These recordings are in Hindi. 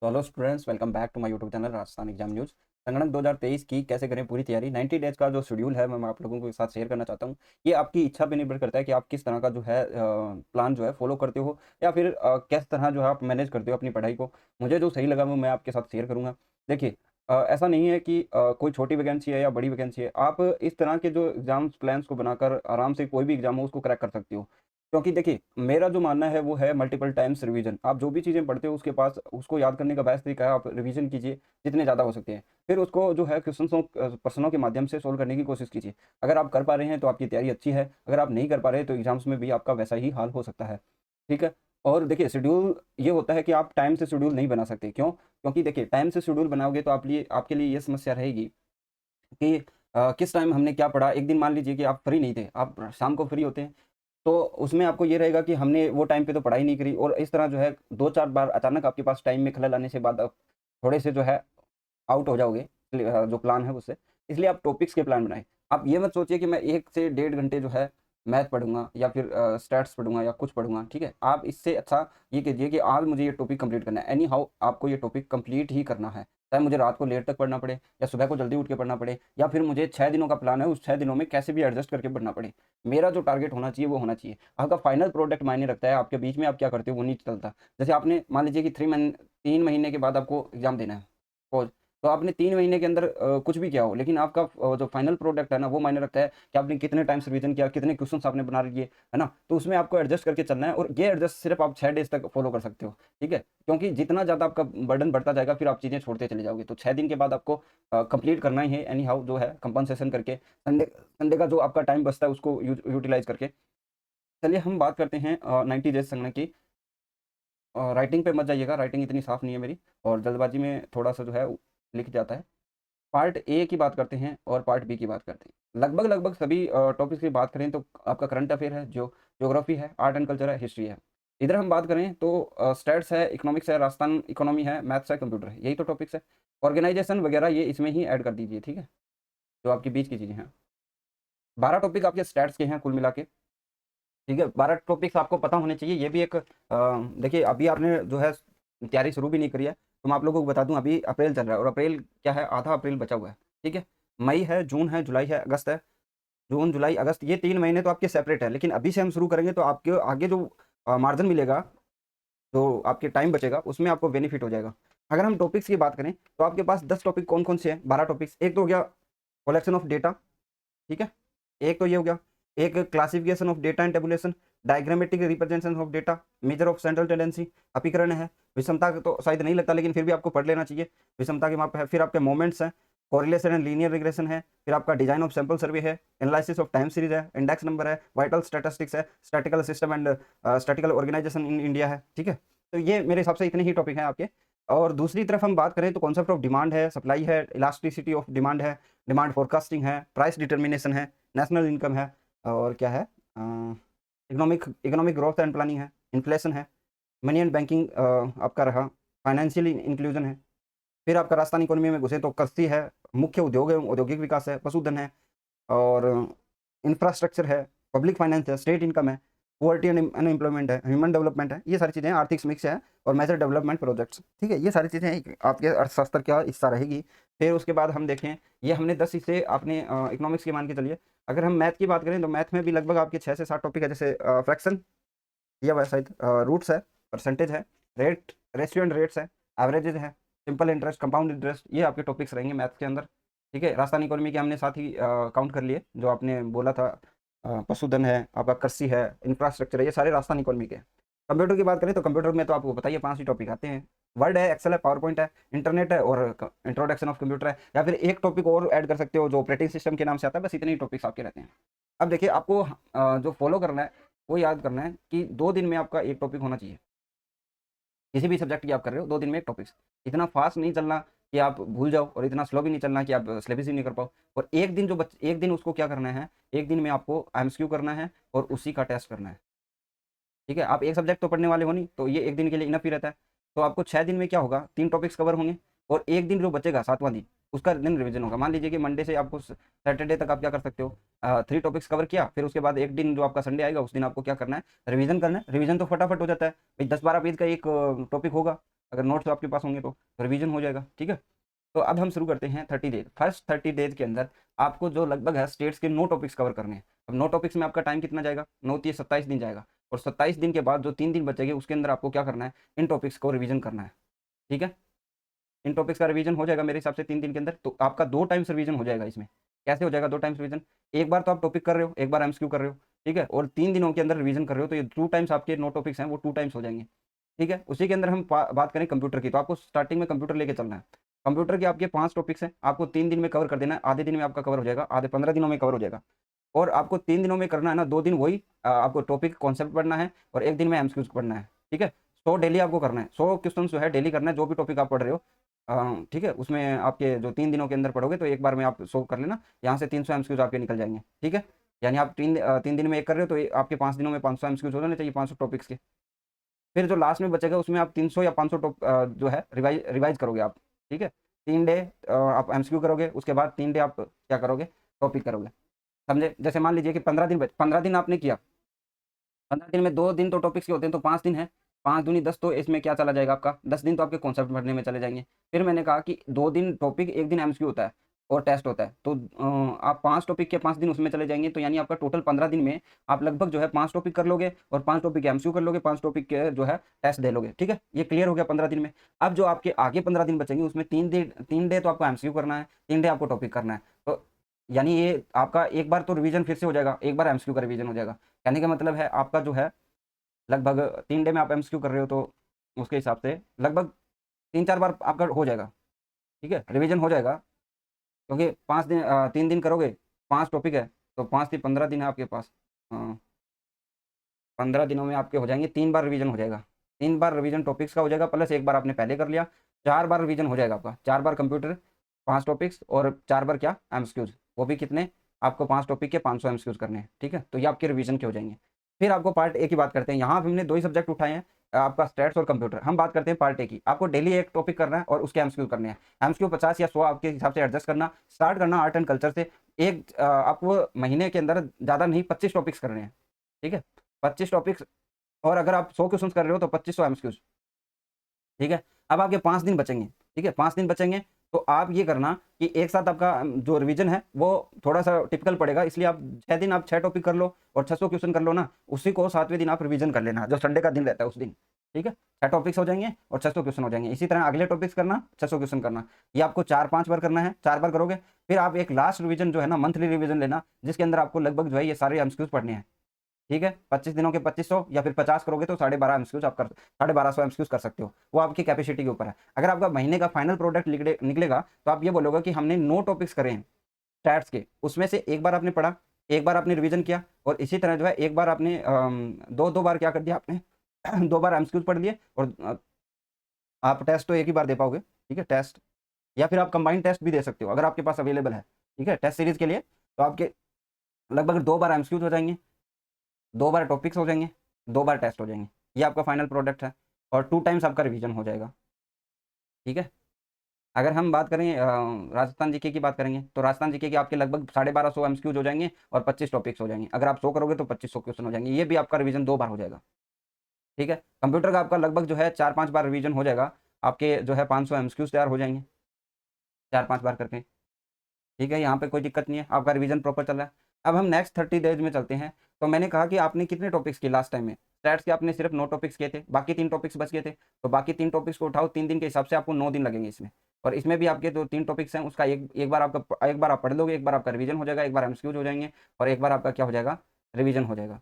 तो hello students, welcome back to my YouTube channel Rajasthan exam news. संगणक 2023 की कैसे करें पूरी तैयारी 90 डेज का जो शेड्यूल है मैं आप लोगों के साथ शेयर करना चाहता हूँ। ये आपकी इच्छा पे निर्भर करता है कि आप किस तरह का जो है प्लान जो है फॉलो करते हो या फिर किस तरह जो है आप मैनेज करते हो अपनी पढ़ाई को। मुझे जो सही लगा वो मैं आपके साथ शेयर करूँगा। देखिए, ऐसा नहीं है कि कोई छोटी वैकेंसी है या बड़ी वैकेंसी है। आप इस तरह के जो एग्जाम्स प्लान्स को बनाकर आराम से कोई भी एग्जाम हो उसको क्रैक कर सकते हो। क्योंकि देखिए, मेरा जो मानना है वो है मल्टीपल टाइम्स रिवीजन। आप जो भी चीज़ें पढ़ते हो उसके पास उसको याद करने का बेस्ट तरीका है आप रिवीजन कीजिए जितने ज़्यादा हो सकते हैं। फिर उसको जो है प्रश्नों के माध्यम से सोल्व करने की कोशिश कीजिए। अगर आप कर पा रहे हैं तो आपकी तैयारी अच्छी है, अगर आप नहीं कर पा रहे तो एग्जाम्स में भी आपका वैसा ही हाल हो सकता है। ठीक है। और देखिए, शेड्यूल ये होता है कि आप टाइम से शेड्यूल नहीं बना सकते। क्यों? क्योंकि देखिए, टाइम से शेड्यूल बनाओगे तो आपके लिए ये समस्या रहेगी कि किस टाइम हमने क्या पढ़ा। एक दिन मान लीजिए कि आप फ्री नहीं थे, आप शाम को फ्री होते हैं, तो उसमें आपको ये रहेगा कि हमने वो टाइम पे तो पढ़ाई नहीं करी, और इस तरह जो है 2-4 बार अचानक आपके पास टाइम में खलल आने से बाद आप थोड़े से जो है आउट हो जाओगे जो प्लान है उससे। इसलिए आप टॉपिक्स के प्लान बनाएँ। आप ये मत सोचिए कि मैं 1 से डेढ़ घंटे जो है मैथ पढ़ूँगा या फिर स्टैट्स पढ़ूँगा या कुछ पढ़ूँगा, ठीक है? आप इससे अच्छा ये कीजिए कि आज मुझे ये टॉपिक कंप्लीट करना है। एनी हाउ आपको ये टॉपिक कंप्लीट ही करना है। चाहे मुझे रात को लेट तक पढ़ना पड़े या सुबह को जल्दी उठ के पढ़ना पड़े, या फिर मुझे 6 दिनों का प्लान है, उस 6 दिनों में कैसे भी एडजस्ट करके पढ़ना पड़े। मेरा जो टारगेट होना चाहिए वो होना चाहिए। आपका फाइनल प्रोडक्ट मायने रखता है, आपके बीच में आप क्या करते हो वो नहीं चलता। जैसे आपने मान लीजिए कि 3 महीने के बाद आपको एग्ज़ाम देना है, सपोज़। तो आपने 3 महीने के अंदर कुछ भी किया हो, लेकिन आपका जो फाइनल प्रोडक्ट है ना वो मायने रखता है कि आपने कितने टाइम से रिवीजन किया, कितने क्वेश्चंस आपने बना लिए, है ना? तो उसमें आपको एडजस्ट करके चलना है, और ये एडजस्ट सिर्फ आप 6 डेज़ तक फॉलो कर सकते हो, ठीक है? क्योंकि जितना ज़्यादा आपका बर्डन बढ़ता जाएगा फिर आप चीज़ें छोड़ते चले जाओगे। तो 6 दिन के बाद आपको कंप्लीट करना ही है एनी हाउ जो है कंपनसेशन करके, संडे संडे का जो आपका टाइम बचता है उसको यूटिलाइज़ करके। चलिए हम बात करते हैं 90 डेज़ संगणक की। राइटिंग पे मत जाइएगा, राइटिंग इतनी साफ़ नहीं है मेरी, और जल्दबाजी में थोड़ा-सा जो है लिख जाता है। पार्ट ए की बात करते हैं और पार्ट बी की बात करते हैं। लगभग-लगभग सभी टॉपिक्स की बात करें तो आपका करंट अफ़ेयर है, ज्योग्राफ़ी है, आर्ट एंड कल्चर है, हिस्ट्री है। इधर हम बात करें तो स्टैट्स है, इकोनॉमिक्स है, राजस्थान इकोनॉमी है, मैथ्स है, कंप्यूटर है, यही तो टॉपिक्स है। ऑर्गेनाइज़ेशन वगैरह ये इसमें ही ऐड कर दीजिए, ठीक है? जो आपके बीच की चीज़ें हैं। 12 टॉपिक आपके स्टैट्स के हैं कुल मिला के, ठीक है? 12 टॉपिक्स आपको पता होने चाहिए। ये भी एक देखिए, अभी आपने जो है तैयारी शुरू भी नहीं करी है, तो मैं आप लोगों को बता दूँ अभी अप्रैल चल रहा है, और अप्रैल क्या है, आधा अप्रैल बचा हुआ है, ठीक है? मई है, जून है, जुलाई है, अगस्त है। जून, जुलाई, अगस्त ये 3 महीने तो आपके सेपरेट है, लेकिन अभी से हम शुरू करेंगे तो आपके आगे जो मार्जिन मिलेगा, जो आपके टाइम बचेगा, उसमें आपको बेनिफिट हो जाएगा। अगर हम टॉपिक्स की बात करें, तो आपके पास 10 टॉपिक कौन-कौन से हैं? 12 टॉपिक्स। एक तो हो गया कलेक्शन ऑफ डेटा, ठीक है? एक तो ये हो गया। एक classification of data and tabulation, diagrammatic representation of data, measure of central tendency, अपीकरण है, विषमता का तो शायद नहीं लगता लेकिन फिर भी आपको पढ़ लेना चाहिए, विषमता के माप है। फिर आपके मोमेंट्स हैं, कोरिलेशन एंड लीनियर रिग्रेशन है, फिर आपका डिजाइन ऑफ सैंपल सर्वे है, एनालिसिस ऑफ टाइम सीरीज है, इंडेक्स नंबर है, वाइटल स्टैटिस्टिक्स है, statical system and statical organisation in India है, ठीक है? तो ये मेरे हिसाब से इतने ही टॉपिक हैं आपके। और दूसरी तरफ हम बात करें तो कॉन्सेप्ट ऑफ डिमांड है, सप्लाई है, इलास्टिसिटी ऑफ डिमांड है, डिमांड फोरकास्टिंग है, प्राइस डिटर्मिनेशन है, नेशनल इनकम है, और क्या है, economic economic growth and planning है, इन्फ्लेशन है, मनी एंड बैंकिंग आपका रहा, फाइनेंशियल इंक्लूजन है। फिर आपका राजस्थान इकोनॉमी में घुसे तो कृषि है, मुख्य उद्योग एवं औद्योगिक विकास है, पशुधन है, और इंफ्रास्ट्रक्चर है, पब्लिक फाइनेंस है, स्टेट इनकम है, पुअर्टी एंड अनएम्प्लॉयमेंट है, ह्यूमन डेवलपमेंट है, ये सारी चीज़ें हैं, आर्थिक समीक्षा है, और मेजर डेवलपमेंट प्रोजेक्ट्स, ठीक है? ये सारी चीज़ें एक आपके अर्थशास्त्र का हिस्सा रहेगी। फिर उसके बाद हम देखें, ये हमने 10 हिस्से आपने इकोनॉमिक्स के मान के चलिए। अगर हम मैथ की बात करें तो मैथ में भी लगभग आपके 6 से 7 टॉपिक है, जैसे फ्रैक्शन दिया हुआ है शायद, रूट्स है, परसेंटेज है, रेट रेशियो एंड रेट्स है, एवरेजेज है, सिंपल इंटरेस्ट, कंपाउंड इंटरेस्ट, ये आपके टॉपिक्स रहेंगे मैथ्स के अंदर, ठीक है? राजस्थान इकोनॉमी के हमने साथ ही काउंट कर लिए, जो आपने बोला था, पशुधन है, आपका कृषि है, इंफ्रास्ट्रक्चर है, ये सारे राजस्थान इकोनॉमी के हैं। कंप्यूटर की बात करें तो कंप्यूटर में तो आपको पता ही है 5 ही टॉपिक आते हैं। वर्ड है, एक्सेल है, पावर पॉइंट है, इंटरनेट है, और इंट्रोडक्शन ऑफ कंप्यूटर है, या फिर एक टॉपिक और ऐड कर सकते हो जो ऑपरेटिंग सिस्टम के नाम से आता है। बस इतने ही टॉपिक्स आपके रहते हैं। अब देखिए, आपको जो फॉलो करना है वो याद करना है कि 2 दिन में आपका एक टॉपिक होना चाहिए। किसी भी सब्जेक्ट की आप कर रहे हो 2 दिन में एक टॉपिक्स। इतना फास्ट नहीं चलना कि आप भूल जाओ, और इतना स्लो भी नहीं चलना कि आप सिलेबस ही नहीं कर पाओ। और एक दिन उसको क्या करना है, एक दिन में आपको एमसीक्यू करना है और उसी का टेस्ट करना है। ठीक है? आप एक सब्जेक्ट तो पढ़ने वाले हो नहीं, तो ये एक दिन के लिए इनफ ही रहता है। तो आपको 6 दिन में क्या होगा, 3 टॉपिक्स कवर होंगे, और एक दिन जो बचेगा 7वां दिन, उसका दिन रिवीजन होगा। मान लीजिए कि मंडे से आपको सैटरडे तक आप क्या कर सकते हो, 3 टॉपिक्स कवर किया, फिर उसके बाद एक दिन जो आपका संडे आएगा उस दिन आपको क्या करना है, रिवीजन करना है। रिवीजन तो फटाफट हो जाता है भाई, 10-12 पेज का एक टॉपिक होगा, अगर नोट्स आपके पास होंगे तो रिवीजन हो जाएगा। ठीक है, तो अब हम शुरू करते हैं 30 डेज। फर्स्ट 30 डेज के अंदर आपको जो लगभग है स्टेट्स के 9 टॉपिक्स कवर करने हैं। अब 9 टॉपिक्स में आपका टाइम कितना जाएगा, 9 27 दिन जाएगा, और 27 दिन के बाद जो 3 दिन बचेंगे उसके अंदर आपको क्या करना है, इन टॉपिक्स को रिवीजन करना है। ठीक है, इन टॉपिक्स का रिवीजन हो जाएगा मेरे हिसाब से 3 दिन के अंदर। तो आपका 2 टाइम्स रिवीजन हो जाएगा इसमें। कैसे हो जाएगा 2 टाइम्स रिवीजन, एक बार तो आप टॉपिक कर रहे हो, एक बार एमसीक्यू कर रहे हो। ठीक है, और 3 दिनों के अंदर रिवीजन कर रहे हो, तो ये 2 टाइम्स आपके 9 टॉपिक्स हैं वो 2 टाइम्स हो जाएंगे। ठीक है, उसी के अंदर हम बात करें कंप्यूटर की, तो आपको स्टार्टिंग में कंप्यूटर लेके चलना है। कंप्यूटर के आपके 5 टॉपिक्स हैं, आपको 3 दिन में कवर कर देना है। आधे दिन में आपका कवर हो जाएगा, आधे 15 दिनों में कवर हो जाएगा। और आपको 3 दिनों में करना है ना, 2 दिन वही आपको टॉपिक कॉन्सेप्ट पढ़ना है, और 1 दिन में एमसीक्यूज पढ़ना है। ठीक है, 100 डेली आपको करना है, 100 क्वेश्चन जो है डेली करना है, जो भी टॉपिक आप पढ़ रहे हो। ठीक है, उसमें आपके जो 3 दिनों के अंदर पढ़ोगे तो एक बार में आप 100 कर लेना, यहाँ से 300 एमसीक्यूज आपके निकल जाएंगे। ठीक है, यानी आप 3 दिन में एक कर रहे हो, तो आपके 5 दिनों में 500 एमसीक्यूज हो जाने चाहिए, 500 टॉपिक्स के। फिर जो लास्ट में बचेगा उसमें आप 300 या 500 जो है रिवाइज करोगे आप। ठीक है, 3 डे आप एमसीक्यू करोगे, उसके बाद 3 डे आप क्या करोगे, टॉपिक करोगे। समझे, जैसे मान लीजिए कि 15 दिन आपने किया, 15 दिन में 2 दिन तो टॉपिक्स के होते हैं, तो 5 दिन है, 5 दूनी 10, तो इसमें क्या चला जाएगा आपका 10 दिन तो आपके कॉन्सेप्ट पढ़ने में चले जाएंगे। फिर मैंने कहा कि 2 दिन टॉपिक, 1 दिन एमसीक्यू होता है और टेस्ट होता है, तो आप 5 टॉपिक के 5 दिन उसमें चले जाएंगे, तो यानी आपका टोटल 15 दिन में आप लगभग जो है 5 टॉपिक कर लोगे, और 5 टॉपिक एमसीक्यू कर लोगे, 5 टॉपिक के जो है टेस्ट दे लोगे। ठीक है, ये क्लियर हो गया 15 दिन में। अब जो आपके आगे 15 दिन बचेंगे उसमें 3 डे तो आपको एमसीक्यू करना है, 3 डे आपको टॉपिक करना है। तो यानी ये आपका एक बार तो रिवीजन फिर से हो जाएगा, एक बार एमसीक्यू का रिवीजन हो जाएगा। कहने का मतलब है आपका जो है लगभग 3 डे में आप एमसीक्यू कर रहे हो, तो उसके हिसाब से लगभग 3 4 बार आपका हो जाएगा। ठीक है, रिवीजन हो जाएगा, क्योंकि 3 दिन करोगे, 5 टॉपिक है, तो 5 से 15 दिन है आपके पास। हाँ, 15 दिनों में आपके हो जाएंगे, 3 बार रिवीजन हो जाएगा। 3 बार रिवीजन टॉपिक्स का हो जाएगा, प्लस एक बार आपने पहले कर लिया, 4 बार रिवीजन हो जाएगा आपका। 4 बार कंप्यूटर, 5 टॉपिक्स, और 4 बार क्या एमसीक्यूज, वो भी कितने, आपको 5 टॉपिक के 500 एमसीक्यूज करने हैं। ठीक है, तो ये आपके रिवीजन के हो जाएंगे। फिर आपको पार्ट ए की बात करते हैं। यहाँ हमने 2 ही सब्जेक्ट उठाए हैं, आपका स्टैट्स और कंप्यूटर। हम बात करते हैं पार्ट ए की। आपको डेली एक टॉपिक करना है और उसके एमसीक्यू करने हैं। एमसीक्यू 50 या 100 आपके हिसाब से एडजस्ट करना। स्टार्ट करना आर्ट एंड कल्चर से। आपको महीने के अंदर ज़्यादा नहीं 25 टॉपिक्स करने हैं। ठीक है, 25 टॉपिक्स, और अगर आप 100 क्वेश्चन कर रहे हो तो 2500 एमसीक्यूज। ठीक है, अब आपके 5 दिन बचेंगे। ठीक है, 5 दिन बचेंगे, तो आप ये करना कि एक साथ आपका जो रिवीजन है वो थोड़ा सा टिपिकल पड़ेगा, इसलिए आप 6 दिन आप 6 टॉपिक कर लो और 600 क्वेश्चन कर लो ना, उसी को 7वें दिन आप रिवीजन कर लेना, जो संडे का दिन रहता है उस दिन। ठीक है, 6 टॉपिक्स हो जाएंगे और 600 क्वेश्चन हो जाएंगे। इसी तरह अगले टॉपिक्स करना, 600 क्वेश्चन करना। ये आपको 4 5 बार करना है, 4 बार करोगे। फिर आप एक लास्ट रिवीजन जो है ना, मंथली रिवीजन लेना, जिसके अंदर आपको लगभग जो है ये सारे एमसीक्यूज पढ़ने हैं। ठीक है, 25 दिनों के 2500, या फिर 50 करोगे तो 12.5 एमसीक्यूज आप कर 1250 एमसीक्यूज कर सकते हो, वो आपकी कैपेसिटी के ऊपर है। अगर आपका महीने का फाइनल प्रोडक्ट निकलेगा तो आप ये बोलोगे कि हमने 9 टॉपिक्स करे हैं स्टैट्स के, उसमें से एक बार आपने पढ़ा, एक बार आपने रिवीजन किया, और इसी तरह जो है एक बार आपने दो दो बार क्या कर दिया आपने 2 बार एमसीक्यूज पढ़ लिए, और आप टेस्ट तो एक ही बार दे पाओगे। ठीक है, टेस्ट, या फिर आप कंबाइंड टेस्ट भी दे सकते हो अगर आपके पास अवेलेबल है। ठीक है, टेस्ट सीरीज के लिए तो आपके लगभग 2 बार एमसीक्यूज हो जाएंगे, 2 बार टॉपिक्स हो जाएंगे, 2 बार टेस्ट हो जाएंगे। ये आपका फाइनल प्रोडक्ट है, और 2 टाइम्स आपका रिवीजन हो जाएगा। ठीक है, अगर हम बात करें राजस्थान जीके की बात करेंगे, तो राजस्थान जीके के आपके लगभग 1250 एमसीक्यूज हो जाएंगे और 25 टॉपिक्स हो जाएंगे। अगर आप 100 करोगे तो 2500 क्वेश्चन हो जाएंगे, ये भी आपका रिवीजन 2 बार हो जाएगा। ठीक है, कंप्यूटर का आपका लगभग जो है 4 5 बार रिवीजन हो जाएगा, आपके जो है 500 एमसीक्यूज तैयार हो जाएंगे 4 5 बार करके। ठीक है, यहाँ पे कोई दिक्कत नहीं है, आपका रिवीजन प्रॉपर चल रहा है। अब हम नेक्स्ट 30 डेज में चलते हैं। तो मैंने कहा कि आपने कितने टॉपिक्स किए लास्ट टाइम में, स्टैट्स के आपने सिर्फ 9 टॉपिक्स किए थे, बाकी 3 टॉपिक्स बच गए थे। तो बाकी 3 टॉपिक्स को उठाओ, 3 दिन के हिसाब से आपको 9 दिन लगेंगे इसमें। और इसमें भी आपके जो 3 टॉपिक्स हैं उसका एक बार आप पढ़ लोगे, एक बार आपका रिवीजन हो जाएगा, एक बार एमसीक्यूज हो जाएंगे, और एक बार आपका क्या हो जाएगा, रिवीजन हो जाएगा।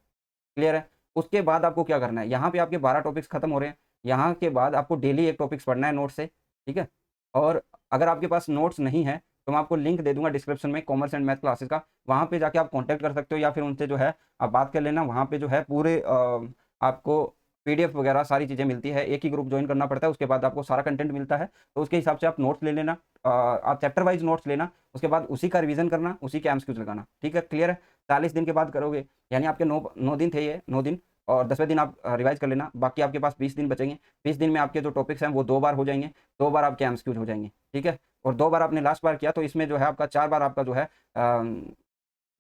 क्लियर है। उसके बाद आपको क्या करना है, यहाँ पे आपके 12 टॉपिक्स खत्म हो रहे हैं। यहाँ के बाद आपको डेली एक टॉपिक्स पढ़ना है नोट से। ठीक है, और अगर आपके पास नोट्स नहीं है तो मैं आपको लिंक दे दूंगा डिस्क्रिप्शन में, कॉमर्स एंड मैथ क्लासेस का। वहाँ पे जाके आप कांटेक्ट कर सकते हो, या फिर उनसे जो है आप बात कर लेना। वहाँ पे जो है पूरे आपको पीडीएफ वगैरह सारी चीज़ें मिलती है। एक ही ग्रुप ज्वाइन करना पड़ता है, उसके बाद आपको सारा कंटेंट मिलता है। तो उसके हिसाब से आप नोट्स ले लेना, आप चैप्टर वाइज नोट्स लेना, उसके बाद उसी का रिवीजन करना, उसी के एमसीक्यूज लगाना। ठीक है, क्लियर है। 40 दिन के बाद करोगे, यानी आपके 9 दिन थे, ये 9 दिन, और 10वें दिन आप रिवाइज कर लेना। बाकी आपके पास 20 दिन बचेंगे। 20 दिन में आपके जो टॉपिक्स हैं वो 2 बार हो जाएंगे, 2 बार आपके एमसीक्यूज हो जाएंगे। ठीक है, और 2 बार आपने लास्ट बार किया, तो इसमें जो है आपका 4 बार आपका जो है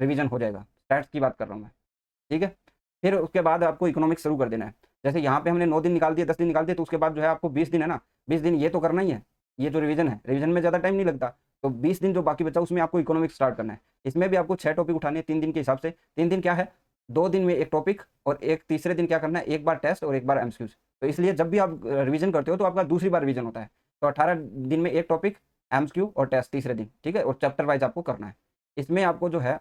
रिवीजन हो जाएगा। स्टैट्स की बात कर रहा हूँ मैं। ठीक है, फिर उसके बाद आपको इकोनॉमिक्स शुरू कर देना है। जैसे यहाँ पे हमने 9 दिन निकाल दिए, 10 दिन निकाल दिए, तो उसके बाद जो है आपको 20 दिन है ना, 20 दिन ये तो करना ही है। ये जो रिवीजन है, रिवीजन में ज़्यादा टाइम नहीं लगता, तो 20 दिन जो बाकी बचा उसमें आपको इकोनॉमिक्स स्टार्ट करना है। इसमें भी आपको 6 टॉपिक उठाने हैं 3 दिन के हिसाब से। 3 दिन क्या है, 2 दिन में एक टॉपिक, और एक तीसरे दिन क्या करना है, एक बार टेस्ट और एक बार एमसीक्यूज। तो इसलिए जब भी आप रिवीजन करते हो तो आपका दूसरी बार रिवीजन होता है। तो 18 दिन में एक टॉपिक, एमसीक्यू और टेस्ट तीसरे दिन, ठीक है, और चैप्टर वाइज आपको करना है। इसमें आपको जो है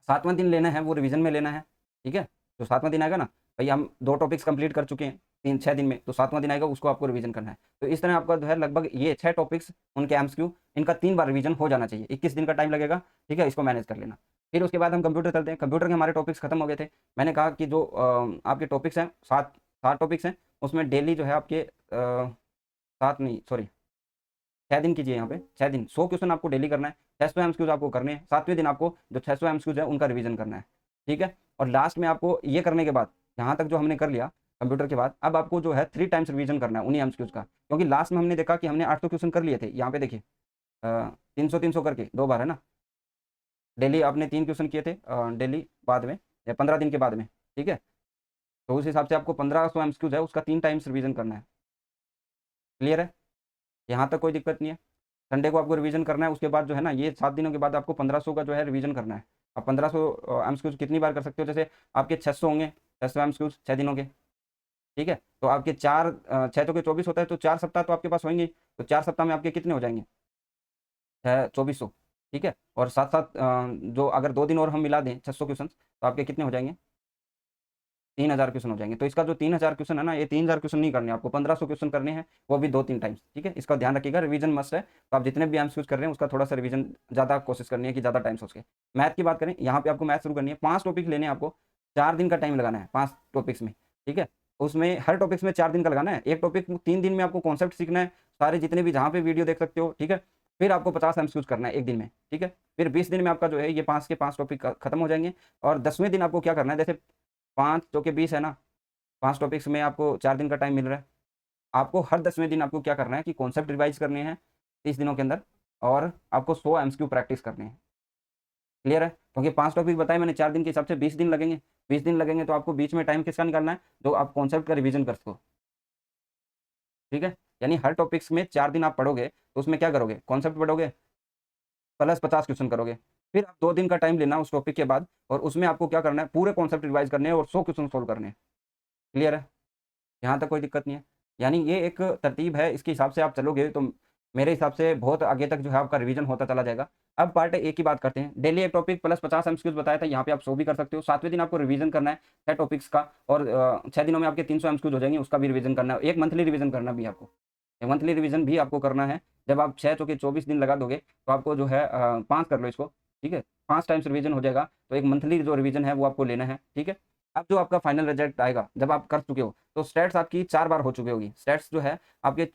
7वां दिन लेना है, वो रिवीजन में लेना है, ठीक है। जो 7वां दिन आएगा ना, भाई हम 2 टॉपिक्स कंप्लीट कर चुके हैं 6 दिन में, तो 7वां दिन आएगा, उसको आपको रिवीजन करना है। तो इस तरह आपका जो है लगभग ये 6 टॉपिक्स, उनके एमसीक्यू, इनका 3 बार रिवीजन हो जाना चाहिए। 21 दिन का टाइम लगेगा, ठीक है, इसको मैनेज कर लेना। फिर उसके बाद हम कंप्यूटर चलते हैं। कंप्यूटर के हमारे टॉपिक्स खत्म हो गए थे। मैंने कहा कि जो आपके टॉपिक्स हैं, 7 टॉपिक्स हैं, उसमें डेली जो है आपके 7 नहीं, सॉरी, 6 दिन कीजिए। यहाँ पे 6 दिन 100 क्वेश्चन आपको डेली करना है। 600 एमसीक्यूज आपको करने हैं। 7वें दिन आपको जो 600 एमसीक्यूज है उनका रिवीजन करना है, ठीक है। और लास्ट में आपको ये करने के बाद, यहाँ तक जो हमने कर लिया कंप्यूटर के बाद, अब आपको जो है 3 टाइम्स रिवीजन करना है उन्हीं एमसीक्यूज का, क्योंकि लास्ट में हमने देखा कि हमने 800 क्वेश्चन कर लिए थे। यहाँ पे देखिए 300 करके 2 बार है ना, डेली आपने 3 क्वेश्चन किए थे डेली बाद में, या 15 दिन के बाद में, ठीक है। तो उस हिसाब से आपको 1500 एमसीक्यूज है, उसका 3 टाइम्स रिवीजन करना है। क्लियर है, यहाँ तक कोई दिक्कत नहीं है। संडे को आपको रिवीजन करना है। उसके बाद जो है ना, ये 7 दिनों के बाद आपको 1500 का जो है रिवीजन करना है। आप 1500 एमसीक्यूज कितनी बार कर सकते हो, जैसे आपके 600 होंगे, 600 एमसीक्यूज 6 दिनों के, ठीक है। तो आपके 6 तो के 24 होता है, तो 4 सप्ताह तो आपके पास होंगे। तो 4 सप्ताह में आपके कितने हो जाएंगे, 2400, ठीक है। और साथ साथ जो अगर 2 दिन और हम मिला दें 600 क्वेश्चन, तो आपके कितने हो जाएंगे, 3000 क्वेश्चन हो जाएंगे। तो इसका जो 3000 क्वेश्चन है ना, ये 3000 क्वेश्चन नहीं करने, आपको 1500 क्वेश्चन करने हैं, वो भी 2-3 टाइम्स, ठीक है। इसका ध्यान रखिएगा, रिवीजन मस्ट है। तो आप जितने भी एमसीक्यूज कर रहे हैं उसका थोड़ा सा रिवीजन ज़्यादा कोशिश करनी है कि ज़्यादा टाइम्स हो सके। मैथ की बात करें, यहाँ पे आपको मैथ शुरू करनी है। 5 टॉपिक लेने हैं आपको, 4 दिन का टाइम लगाना है 5 टॉपिक्स में, ठीक है। उसमें हर टॉपिक्स में 4 दिन का लगाना है। एक टॉपिक 3 दिन में आपको कॉन्सेप्ट सीखना है, सारे जितने भी जहाँ पे वीडियो देख सकते हो, ठीक है। फिर आपको 50 एमसीक्यूज करना है एक दिन में, ठीक है। फिर 20 दिन में आपका जो है ये 5 के 5 टॉपिक खत्म हो जाएंगे। और 10वें दिन आपको क्या करना है, जैसे 5 2 के 20 है ना, 5 टॉपिक्स में आपको 4 दिन का टाइम मिल रहा है। आपको हर 10वें दिन आपको क्या करना है कि कॉन्सेप्ट रिवाइज करने हैं 30 दिनों के अंदर, और आपको 100 एमसीक्यू प्रैक्टिस करने हैं। क्लियर है, क्योंकि 5 टॉपिक बताए मैंने 4 दिन के हिसाब से 20 दिन लगेंगे। 20 दिन लगेंगे तो आपको बीच में टाइम किसका निकालना है, जो आप कॉन्सेप्ट का रिवीजन कर सको, ठीक है। यानी हर टॉपिक्स में 4 दिन आप पढ़ोगे, तो उसमें क्या करोगे, कॉन्सेप्ट पढ़ोगे प्लस 50 क्वेश्चन करोगे। फिर आप 2 दिन का टाइम लेना उस टॉपिक के बाद, और उसमें आपको क्या करना है, पूरे कॉन्सेप्ट रिवाइज करने हैं और 100 क्वेश्चन सोल्व करने हैं। क्लियर है, यहाँ तक कोई दिक्कत नहीं है। यानी ये एक तरतीब है, इसके हिसाब से आप चलोगे तो मेरे हिसाब से बहुत आगे तक जो है आपका रिवीजन होता चला जाएगा। अब पार्ट ए की बात करते हैं। डेली एक टॉपिक प्लस 50 एमसीक्यूज बताया था, यहाँ पे आप 100 भी कर सकते हो। 7वें दिन आपको रिवीजन करना है 6 टॉपिक्स का, और 6 दिनों में आपके 300 एमसीक्यूज हो जाएंगे, उसका भी रिवीजन करना है। एक मंथली रिवीजन करना भी आपको, मंथली रिवीजन भी आपको करना है। जब आप 6 चौके 24 दिन लगा दोगे, तो आपको जो है 5 कर लो इसको, ठीक है, 5 टाइम्स रिवीजन हो जाएगा। तो एक मंथली जो रिवीजन है वो आपको लेना है, ठीक है। अब जो आपका फाइनल रिजल्ट आएगा जब आप कर चुके हो, तो स्टेट्स आपकी 4 बार हो चुकी होगी। स्टेट्स जो है आपके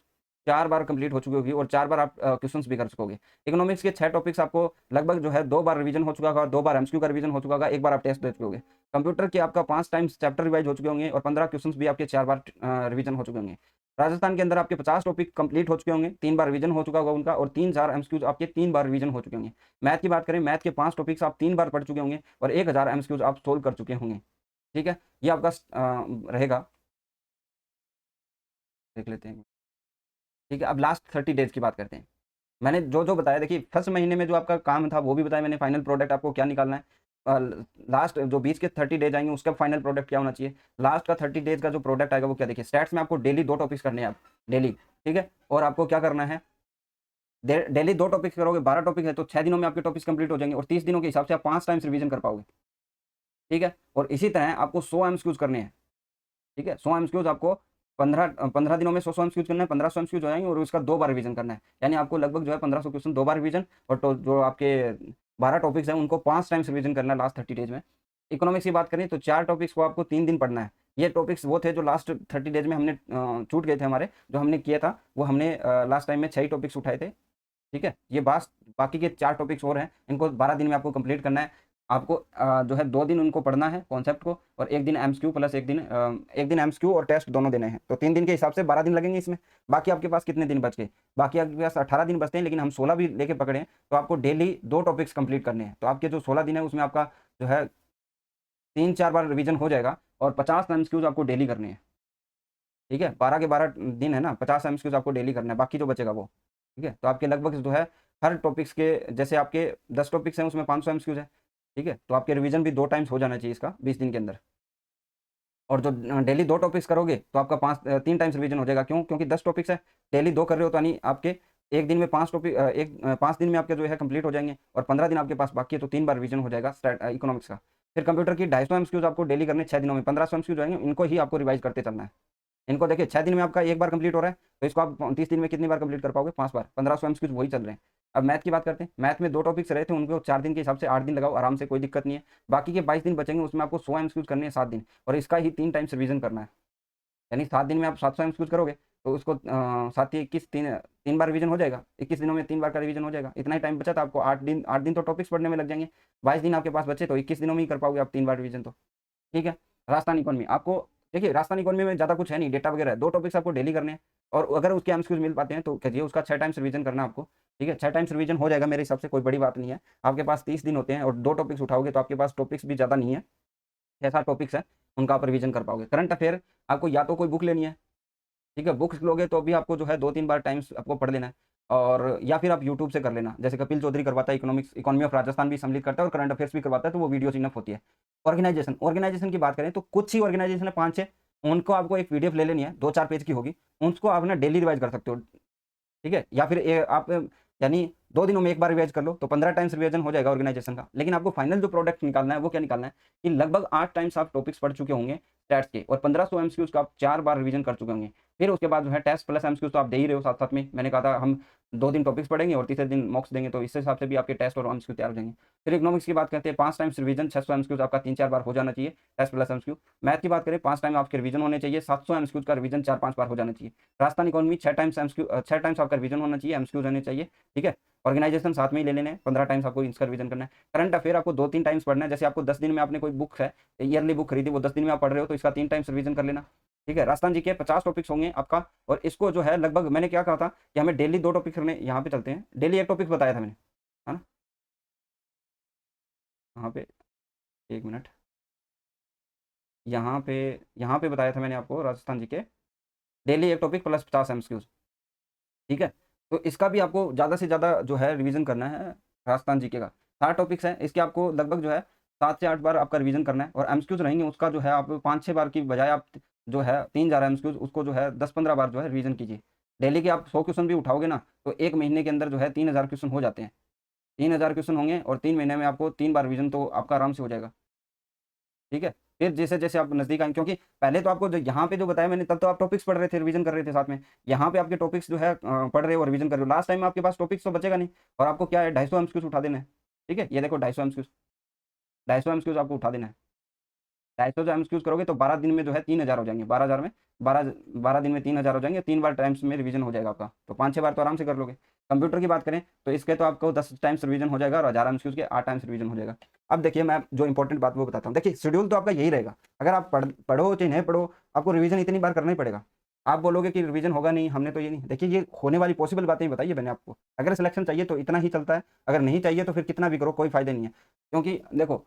4 बार कंप्लीट हो चुकी होगी, और 4 बार आप क्वेश्चंस भी कर सकोगे। इकोनॉमिक्स के 6 टॉपिक्स आपको लगभग जो है 2 बार रिवीजन हो चुका होगा, 2 बार एमसीक्यू का रिवीजन हो चुका होगा, 1 बार आप टेस्ट दे चुके होंगे। कंप्यूटर के आपका 5 टाइम्स चैप्टर रिवाइज हो चुके होंगे, और 15 क्वेश्चंस भी आपके 4 बार रिवीजन हो चुके होंगे। राजस्थान के अंदर आपके 50 टॉपिक कंप्लीट हो चुके होंगे, 3 बार रिवीजन हो चुका होगा उनका, और 3,000 एमसीक्यूज आपके 3 बार रिवीजन हो चुके होंगे। मैथ की बात करें, मैथ के 5 टॉपिक्स आप 3 बार पढ़ चुके होंगे, और 1000 एमसीक्यूज आप सोल्व कर चुके होंगे, ठीक है। ये आपका रहेगा, देख लेते हैं, ठीक है। अब लास्ट 30 डेज की बात करते हैं। मैंने जो जो बताया, देखिए फर्स्ट महीने में जो आपका काम था वो भी बताया मैंने, फाइनल प्रोडक्ट आपको क्या निकालना है। लास्ट जो बीच के 30 डेज आएंगे उसका फाइनल प्रोडक्ट क्या होना चाहिए। लास्ट का 30 डेज का जो प्रोडक्ट आएगा वो क्या, देखिए स्टैट्स में आपको डेली 2 टॉपिक्स करने हैं आप, डेली, ठीक है। और आपको क्या करना है, डेली 2 टॉपिक्स करोगे, 12 टॉपिक है, तो 6 दिनों में आपके टॉपिक्स कंप्लीट हो जाएंगे, और 30 दिनों के हिसाब से आप 5 टाइम्स रिवीजन कर पाओगे, ठीक है। और इसी तरह आपको 100 एमसीक्यूज करने हैं, ठीक है। 100 एमसीक्यूज आपको 15 दिनों में 100 एमसीक्यूज करना है, 1500 एमसीक्यूज हो जाएंगे, और उसका 2 बार रिवीजन करना है। यानी आपको लगभग जो है 1500 क्वेश्चन 2 बार रिवीजन, और जो आपके 12 टॉपिक्स हैं उनको 5 टाइम्स रिवीजन करना है लास्ट 30 डेज में। इकोनॉमिक्स की बात करें तो 4 टॉपिक्स को आपको 3 दिन पढ़ना है। ये टॉपिक्स वो थे जो लास्ट 30 डेज में हमने छूट गए थे, हमारे जो हमने किया था वो हमने लास्ट टाइम में 6 ही टॉपिक्स उठाए थे, ठीक है। ये बाकी के 4 टॉपिक्स और हैं, इनको 12 दिन में आपको कंप्लीट करना है। आपको जो है 2 दिन उनको पढ़ना है कॉन्सेप्ट को, और 1 दिन एमसीक्यू प्लस 1 दिन एमसीक्यू और टेस्ट दोनों देने हैं। तो 3 दिन के हिसाब से 12 दिन लगेंगे इसमें। बाकी आपके पास कितने दिन बच गए, बाकी आपके पास 18 दिन बचते हैं, लेकिन हम 16 भी लेके पकड़े हैं। तो आपको डेली 2 टॉपिक्स कंप्लीट करने हैं। तो आपके जो 16 दिन है उसमें आपका जो है 3-4 बार रिवीजन हो जाएगा, और 50 एमसीक्यूज आपको डेली करने हैं, ठीक है, 12 के 12 दिन है ना, 50 एमसीक्यूज आपको डेली करना है, बाकी जो बचेगा वो, ठीक है। तो आपके लगभग जो है हर टॉपिक्स के, जैसे आपके 10 टॉपिक्स हैं उसमें 500 एमसीक्यूज है, ठीक है। तो आपके रिवीजन भी 2 टाइम्स हो जाना चाहिए इसका 20 दिन के अंदर। और जो डेली 2 टॉपिक्स करोगे तो आपका 3 टाइम्स रिवीजन हो जाएगा। क्यों? क्योंकि 10 टॉपिक्स है, डेली 2 कर रहे हो तो यानी आपके एक दिन में 5 टॉपिक 5 दिन में आपके जो है कंप्लीट हो जाएंगे, और 15 दिन आपके पास बाकी है, तो 3 बार रिवीजन हो जाएगा इकोनॉमिक्स का। फिर कंप्यूटर की 250 एमसीक्यूज आपको डेली करने 6 दिनों में 1500 एमसीक्यूज आएंगे, इनको ही आपको रिवाइज करते चलना है। इनको देखिए 6 दिन में आपका एक बार कंप्लीट हो रहा है, तो इसको आप 30 दिन में कितनी बार कंप्लीट कर पाओगे? 5 बार। 1500 एमसीक्यूज वही चल रहे हैं। अब मैथ की बात करते हैं। मैथ में 2 टॉपिक्स रहे थे, उनको 4 दिन के हिसाब से 8 दिन लगाओ आराम से, कोई दिक्कत नहीं है। बाकी के 22 दिन बचेंगे, उसमें आपको 100 एमसीक्यूज करने हैं 7 दिन, और इसका ही 3 टाइम्स रिवीजन करना है। यानी 7 दिन में आप 700 एमसीक्यूज करोगे, तो उसको 7 या 21 तीन बार रिवीजन हो जाएगा। 21 दिनों में 3 बार का रिवीजन हो जाएगा। इतना ही टाइम बचा था आपको, 8 दिन तो टॉपिक्स पढ़ने में लग जाएंगे। 22 दिन आपके पास बचे, तो 21 दिनों में ही कर पाओगे आप 3 बार रिवीजन तो, ठीक है। राजस्थान इकोनॉमी आपको, देखिए राजस्थान इकोनॉमी में ज़्यादा कुछ है नहीं, डेटा वगैरह है। 2 टॉपिक्स आपको डेली करने हैं, और अगर उसके एमसीक्यूज मिल पाते हैं तो कहिए उसका 6 टाइम्स रिवीजन करना है आपको, ठीक है। 6 टाइम्स रिवीजन हो जाएगा मेरे हिसाब से, कोई बड़ी बात नहीं है। आपके पास 30 दिन होते हैं और 2 टॉपिक्स उठाओगे तो आपके पास टॉपिक्स भी ज़्यादा नहीं है, 6-7 टॉपिक्स हैं, उनका आप रिवीजन कर पाओगे। करंट अफेयर आपको या तो कोई बुक लेनी है, ठीक है, बुक्स लोगे तो भी आपको जो है 2-3 बार टाइम्स आपको पढ़ लेना है, और या फिर आप यूट्यूब से कर लेना, जैसे कपिल चौधरी करवाता है, इकोनॉमी ऑफ राजस्थान भी सम्मिलित करता है और करंट अफेयर्स भी करवाता है, तो वो वीडियोस इनफ होती है। ऑर्गेनाइजेशन की बात करें तो कुछ ही ऑर्गेनाइजेशन है 5-6, उनको आपको एक पीडीएफ ले लेनी है, 2-4 पेज की होगी, उसको आप ना डेली रिवाइज कर सकते हो, ठीक है। या फिर आप यानी 2 दिनों में एक बार रिवाइज कर लो, तो 15 टाइम्स रिवीजन हो जाएगा ऑर्गेनाइजेशन का। लेकिन आपको फाइनल जो प्रोडक्ट निकालना है वो क्या निकालना है कि लगभग 8 टाइम्स आप टॉपिक्स पढ़ चुके होंगे स्टैट्स के, और 1500 एमसीक्यूज का आप 4 बार रिवीजन कर चुके होंगे। फिर उसके बाद जो है टेस्ट प्लस एमसीक्यूज तो आप दे ही रहे हो साथ साथ में। मैंने कहा था हम 2 दिन टॉपिक्स पढ़ेंगे और तीसरे दिन मॉक्स देंगे, तो इस हिसाब से भी आपके टेस्ट और एमसीक्यू तैयार हो जाएंगे। फिर इकोनॉमिक्स की बात करते हैं, 5 टाइम्स रिवीजन 600 एमसीक्यूज आपका 3-4 बार हो जाना चाहिए, टेस्ट प्लस एमसीक्यू। मैथ की बात करें 5 टाइम आपके रिवीजन होने चाहिए, 700 एमसीक्यूज का रिवीजन 4-5 बार हो जाना चाहिए। राजस्थान इकोनॉमी 6 टाइम्स आपका रिवीजन होना चाहिए, एमसीक्यूज होने चाहिए, ठीक है। ऑर्गेनाइजेशन साथ में ही ले लेने हैं, 15 टाइम्स आपको इसका रिवीजन करना है। करंट अफेयर आपको 2-3 टाइम्स पढ़ना है, जैसे आपको 10 दिन में आपने कोई बुक है, ईयरली बुक खरीदी, वो 10 दिन में आप पढ़ रहे हो, तो इसका 3 टाइम्स रिवीजन कर लेना, ठीक है। राजस्थान जी के 50 टॉपिक्स होंगे आपका, और इसको जो है लगभग मैंने क्या कहा था कि हमें डेली 2 टॉपिक करने, यहाँ पे चलते हैं, डेली 1 टॉपिक बताया था मैंने, है ना। यहाँ पे 1 मिनट, यहाँ पे यहाँ पे बताया था मैंने आपको राजस्थान जी के डेली 1 टॉपिक प्लस 50 एमसीक्यूज, ठीक है। तो इसका भी आपको ज़्यादा से ज़्यादा जो है रिवीजन करना है। राजस्थान जीके का 60 टॉपिक्स हैं, इसके आपको लगभग जो है 7 से 8 बार आपका रिवीजन करना है, और एमसीक्यूज रहेंगे उसका जो है आप 5-6 बार की बजाय आप जो है 3 जा रहा है एमसीक्यूज, उसको जो है 10-15 बार जो है रिवीजन कीजिए। डेली के आप 100 क्वेश्चन भी उठाओगे ना, तो 1 महीने के अंदर जो है 3000 क्वेश्चन हो जाते हैं। 3000 क्वेश्चन होंगे, और 3 महीने में आपको 3 बार रिवीजन तो आपका आराम से हो जाएगा, ठीक है। फिर जैसे-जैसे आप नज़दीक आएँगे, क्योंकि पहले तो आपको जो यहाँ पे जो बताया मैंने, तब तो आप टॉपिक्स पढ़ रहे थे, रिवीजन कर रहे थे साथ में। यहाँ पे आपके टॉपिक्स जो है पढ़ रहे हो और रिवीजन कर रहे हो। लास्ट टाइम में आपके पास टॉपिक्स तो बचेगा नहीं, और आपको क्या है 250 एमसीक्यूज़ उठा देना है, ठीक है। ये देखो 250 एमसीक्यूज़, 250 एमसीक्यूज़ आपको उठा देना है। 250 जो एमसीक्यूज़ करोगे तो 12 दिन में जो है 3000 हो जाएँगे। 12,000 में 12 दिन में 3000 हो जाएँगे, 3 बार टाइम्स में रिवीजन हो जाएगा आपका, तो 5-6 बार तो आराम से कर लोगे। कंप्यूटर की बात करें तो इसके तो आपको 10 टाइम्स रिवीजन हो जाएगा, और 1000 एमसीक्यूज़ के 8 टाइम्स रिवीजन हो जाएगा। अब देखिए मैं जो इंपॉर्टेंट बात वो बताता हूँ। देखिए शेड्यूल तो आपका यही रहेगा, अगर आप पढ़ो चाहे नहीं पढ़ो, आपको रिवीजन इतनी बार करना ही पड़ेगा। आप बोलोगे कि रिवीजन होगा नहीं, हमने तो ये नहीं, देखिए ये होने वाली पॉसिबल बातें ही बताई है मैंने आपको। अगर सिलेक्शन चाहिए तो इतना ही चलता है, अगर नहीं चाहिए तो फिर कितना भी करो कोई फ़ायदा नहीं है। क्योंकि देखो,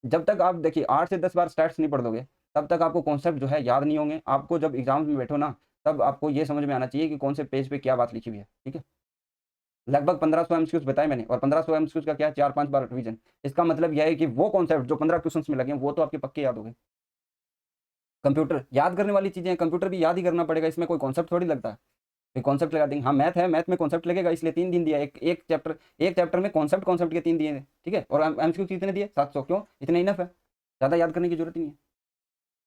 जब तक आप देखिए 8 से 10 बार स्टैट्स नहीं पढ़ दोगे, तब तक आपको कॉन्सेप्ट जो है याद नहीं होंगे। आपको जब एग्ज़ाम्स में बैठो ना, तब आपको ये समझ में आना चाहिए कि कौन से पेज पे क्या बात लिखी हुई है, ठीक है। लगभग 1500 एमसीक्यूज़ बताए मैंने, और 1500 एमसीक्यूज़ का क्या है 4-5 बार रिवीजन। इसका मतलब यह है कि वो कॉन्सेप्ट जो 15 क्वेश्चंस में लगे हैं, वो तो आपके पक्के याद हो गए। कंप्यूटर याद करने वाली चीज़ें हैं, कंप्यूटर भी याद ही करना पड़ेगा, इसमें कोई कॉन्सेप्ट थोड़ी लगता है। कोई कॉन्सेप्ट लगा देंगे, हाँ मैथ है, मैथ में कॉन्सेप्ट लगेगा, इसलिए 3 दिन दिया, एक चैप्टर में कॉन्सेप्ट के 3 दिए हैं, ठीक है। और एमसीक्यू कितने दिए? 700, क्यों? इतने इनफ है, ज़्यादा याद करने की जरूरत ही नहीं है।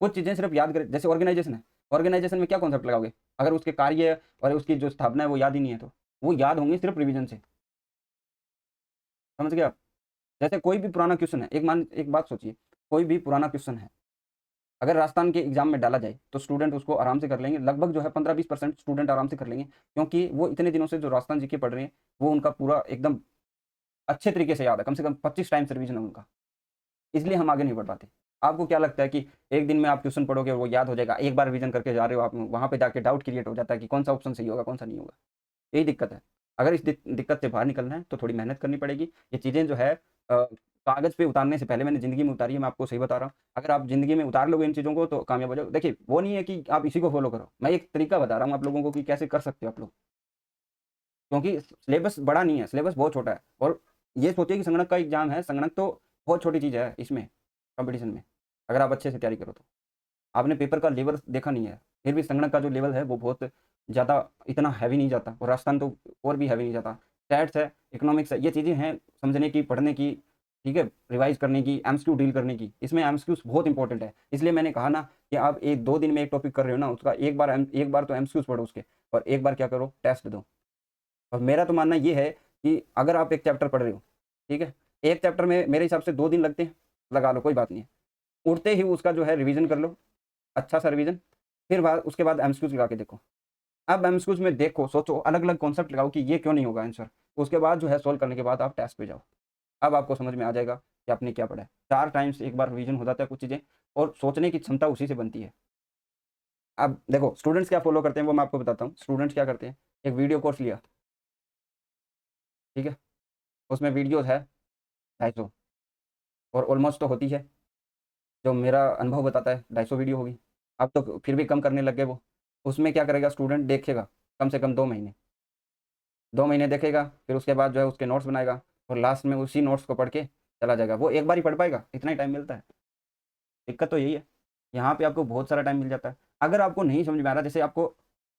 कुछ चीज़ें सिर्फ याद करें, जैसे ऑर्गेनाइजेशन है, ऑर्गेनाइजेशन में क्या कॉन्सेप्ट लगाओगे? अगर उसके कार्य और उसकी जो स्थापना है वो याद ही नहीं है, तो वो याद होंगे सिर्फ रिवीजन से। समझ गए आप? जैसे कोई भी पुराना क्वेश्चन है, एक बात सोचिए, कोई भी पुराना क्वेश्चन है, अगर राजस्थान के एग्जाम में डाला जाए तो स्टूडेंट उसको आराम से कर लेंगे, लगभग जो है 15-20% स्टूडेंट आराम से कर लेंगे, क्योंकि वो इतने दिनों से जो राजस्थान जीके पढ़ रहे हैं, वो उनका पूरा एकदम अच्छे तरीके से याद है, कम से कम 25 टाइम्स रिवीजन है उनका, इसलिए हम आगे नहीं बढ़ पाते। आपको क्या लगता है कि एक दिन में आप क्वेश्चन पढ़ोगे वो याद हो जाएगा? एक बार रिवीजन करके जा रहे हो आप, वहाँ पे जाके डाउट क्रिएट हो जाता है कि कौन सा ऑप्शन सही होगा, कौन सा नहीं होगा। यही दिक्कत है। अगर इस दिक्कत से बाहर निकलना है तो थोड़ी मेहनत करनी पड़ेगी। ये चीज़ें जो है कागज़ पे उतारने से पहले मैंने ज़िंदगी में उतारी है, मैं आपको सही बता रहा हूँ। अगर आप ज़िंदगी में उतार लोगे इन चीज़ों को तो कामयाब हो जाओगे। देखिए, वो नहीं है कि आप इसी को फ़ॉलो करो। मैं एक तरीका बता रहा हूँ आप लोगों को कि कैसे कर सकते हो आप लोग। क्योंकि सिलेबस बड़ा नहीं है, सिलेबस बहुत छोटा है और ये सोचिए कि संगणक का एग्ज़ाम है, संगणक तो बहुत छोटी चीज़ है इसमें, कॉम्पिटिशन में, अगर आप अच्छे से तैयारी करो तो। आपने पेपर का लेवल देखा नहीं है, फिर भी संगणक का जो लेवल है वो बहुत ज़्यादा इतना हैवी नहीं जाता और राजस्थान तो और भी हैवी नहीं जाता। स्टैट्स है, इकोनॉमिक्स है, ये चीज़ें हैं समझने की, पढ़ने की, ठीक है? रिवाइज़ करने की, एमसीक्यू डील करने की। इसमें एमसीक्यूज़ बहुत इंपॉर्टेंट है। इसलिए मैंने कहा ना कि आप 1-2 दिन में एक टॉपिक कर रहे हो ना, उसका एक बार तो एमसीक्यूज़ पढ़ो उसके और एक बार क्या करो टेस्ट दो। और मेरा तो मानना ये है कि अगर आप एक चैप्टर पढ़ रहे हो, ठीक है? एक चैप्टर में मेरे हिसाब से 2 दिन लगते हैं, लगा लो कोई बात नहीं है। उठते ही उसका जो है रिवीजन कर लो, अच्छा सा रिवीजन, फिर उसके बाद एमसीक्यूज़ लगा के देखो। अब एमसीक्यूज़ में देखो, सोचो, अलग-अलग कॉन्सेप्ट लगाओ कि ये क्यों नहीं होगा आंसर। उसके बाद जो है सॉल्व करने के बाद आप टेस्ट पे जाओ। अब आपको समझ में आ जाएगा कि आपने क्या पढ़ा है। 4 टाइम्स एक बार रिवीजन हो जाता है कुछ चीज़ें और सोचने की क्षमता उसी से बनती है। अब देखो स्टूडेंट्स क्या फ़ॉलो करते हैं वो मैं आपको बताता हूँ। स्टूडेंट्स क्या करते हैं, एक वीडियो कोर्स लिया, ठीक है? उसमें वीडियोज़ है 250 और ऑलमोस्ट तो होती है, जो मेरा अनुभव बताता है 250 वीडियो होगी। अब तो फिर भी कम करने लग गए वो। उसमें क्या करेगा स्टूडेंट देखेगा, कम से कम 2 महीने। 2 महीने देखेगा, फिर उसके बाद जो है उसके नोट्स बनाएगा और लास्ट में उसी नोट्स को पढ़ के चला जाएगा। वो एक बार ही पढ़ पाएगा, इतना ही टाइम मिलता है। दिक्कत तो यही है। यहाँ पे आपको बहुत सारा टाइम मिल जाता है। अगर आपको नहीं समझ में आ रहा जैसे आपको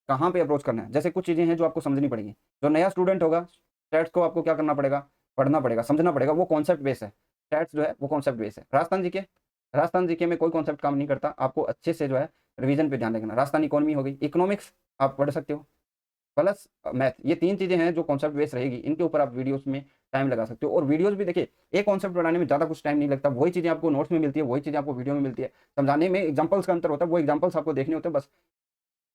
कहाँ पे अप्रोच करना है, जैसे कुछ चीज़ें हैं जो आपको समझनी पड़ेगी। जो नया स्टूडेंट होगा, स्टैट्स को आपको क्या करना पड़ेगा, पढ़ना पड़ेगा, समझना पड़ेगा, वो कॉन्सेप्ट बेस है। स्टैट्स जो है वो कॉन्सेप्ट बेस है। राजस्थान जीके में कोई कॉन्सेप्ट काम नहीं करता, आपको अच्छे से जो है रिवीजन पे ध्यान देना। राजस्थान इकोनॉमी हो गई, इकोनॉमिक्स आप पढ़ सकते हो, प्लस मैथ, ये 3 चीज़ें हैं जो कॉन्सेप्ट बेस रहेगी, इनके ऊपर आप वीडियोज़ में टाइम लगा सकते हो। और वीडियोज़ भी देखिए, एक कॉन्सेप्ट बनाने में ज़्यादा कुछ टाइम नहीं लगता, वही चीज़ें आपको नोट्स में मिलती है, वही चीज़ें आपको वीडियो में मिलती है। समझाने में एग्जाम्पल्स का अंतर होता है, वो एग्जाम्पल्स आपको देखने होते हैं बस,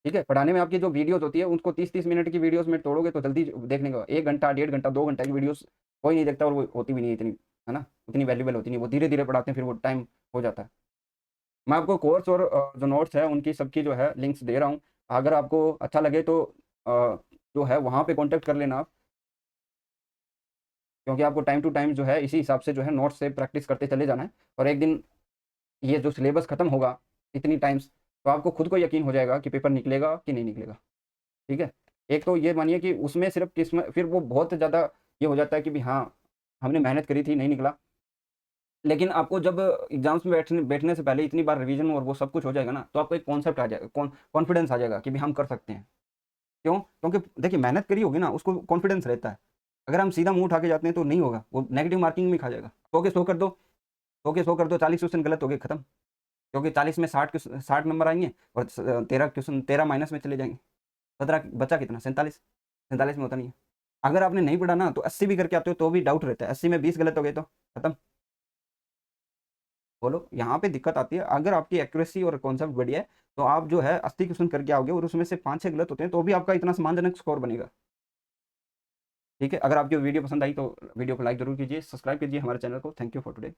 ठीक है? पढ़ाने में आपकी जो वीडियोज़ होती है, उनको 30-30 मिनट की वीडियोज़ में तोड़ोगे तो जल्दी देखने को 1 घंटा, 1.5 घंटा, 2 घंटा की वीडियोज़ कोई नहीं देखता और वो होती भी नहीं है इतनी, है ना? उतनी वैल्यूएबल होती नहीं है, वो धीरे-धीरे पढ़ाते हैं, फिर वो टाइम हो जाता है। मैं आपको कोर्स और जो नोट्स है उनकी सबकी जो है लिंक्स दे रहा हूँ। अगर आपको अच्छा लगे तो अ, जो है वहाँ पे कॉन्टैक्ट कर लेना आप, क्योंकि आपको टाइम टू टाइम जो है इसी हिसाब से जो है नोट्स से प्रैक्टिस करते चले जाना है और एक दिन ये जो सिलेबस खत्म होगा इतनी टाइम्स, तो आपको खुद को यकीन हो जाएगा कि पेपर निकलेगा कि नहीं निकलेगा, ठीक है? एक तो ये मानिए कि उसमें सिर्फ किस्मत, फिर वो बहुत ज़्यादा ये हो जाता है कि भी हाँ, हमने मेहनत करी थी, नहीं निकला। लेकिन आपको जब एग्ज़ाम्स में बैठने से पहले इतनी बार रिवीज़न और वो सब कुछ हो जाएगा ना, तो आपको एक कॉन्सेप्ट आ जाएगा, कॉन्फिडेंस आ जाएगा कि भी हम कर सकते हैं। क्यों? क्योंकि देखिए मेहनत करी होगी ना, उसको कॉन्फिडेंस रहता है। अगर हम सीधा मुँह उठा के जाते हैं तो नहीं होगा, वो नेगेटिव मार्किंग में खा जाएगा। 100 के 100 कर दो, 100 के 100 कर दो, 40 क्वेश्चन गलत हो गए, खत्म। क्योंकि 40 में 60 नंबर आएँगे और 13 क्वेश्चन 13 माइनस में चले जाएँगे। 17 बचा कितना? 47, 47 में होता नहीं है। अगर आपने नहीं पढ़ा ना तो 80 भी करके आते हो तो भी डाउट रहता है, 80 में 20 गलत हो गए तो खत्म। बोलो, यहाँ पे दिक्कत आती है। अगर आपकी एक्यूरेसी और कॉन्सेप्ट बढ़िया है, तो आप जो है 80 क्वेश्चन करके आओगे और उसमें से 5-6 गलत होते हैं, तो भी आपका इतना सम्मानजनक स्कोर बनेगा। ठीक है? अगर आपकी वीडियो पसंद आई तो वीडियो को लाइक ज़रूर कीजिए, सब्सक्राइब कीजिए हमारे चैनल को। Thank you for today.